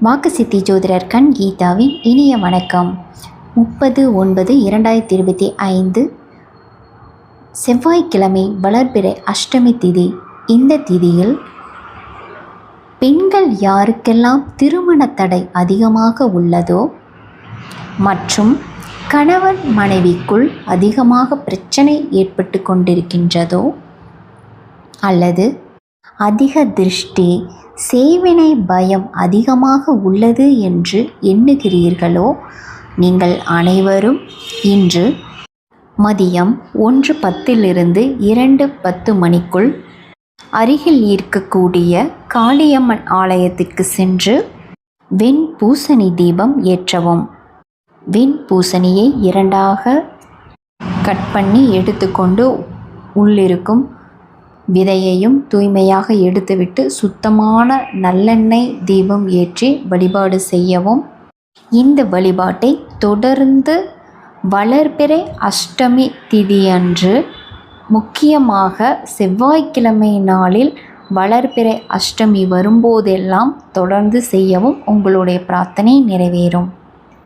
வாக்கு சித்தி ஜோதிடர் கண் கீதாவின் இனிய வணக்கம். 30/9/2025 செவ்வாய்க்கிழமை வளர்பிறை அஷ்டமி திதி. இந்த திதியில் பெண்கள் யாருக்கெல்லாம் திருமண தடை அதிகமாக உள்ளதோ மற்றும் கணவன் மனைவிக்குள் அதிகமாக பிரச்சனை ஏற்பட்டு கொண்டிருக்கின்றதோ அல்லது அதிக திருஷ்டி செய்வினை பயம் அதிகமாக உள்ளது என்று எண்ணுகிறீர்களோ, நீங்கள் அனைவரும் இன்று மதியம் 1:10 - 2:10 மணிக்குள் அருகில் இருக்கக்கூடிய காளியம்மன் ஆலயத்திற்கு சென்று வெண்பூசணி தீபம் ஏற்றவும். வெண்பூசணியை 2ஆக கட் பண்ணி எடுத்துக்கொண்டு உள்ளிருக்கும் விதையையும் தூய்மையாக எடுத்துவிட்டு சுத்தமான நல்லெண்ணெய் தீபம் ஏற்றி வழிபாடு செய்யவும். இந்த வழிபாட்டை தொடர்ந்து வளர்பிறை அஷ்டமி திதியன்று, முக்கியமாக செவ்வாய்க்கிழமை நாளில் வளர்பிறை அஷ்டமி வரும்போதெல்லாம் தொடர்ந்து செய்யவும் உங்களுடைய பிரார்த்தனை நிறைவேறும்.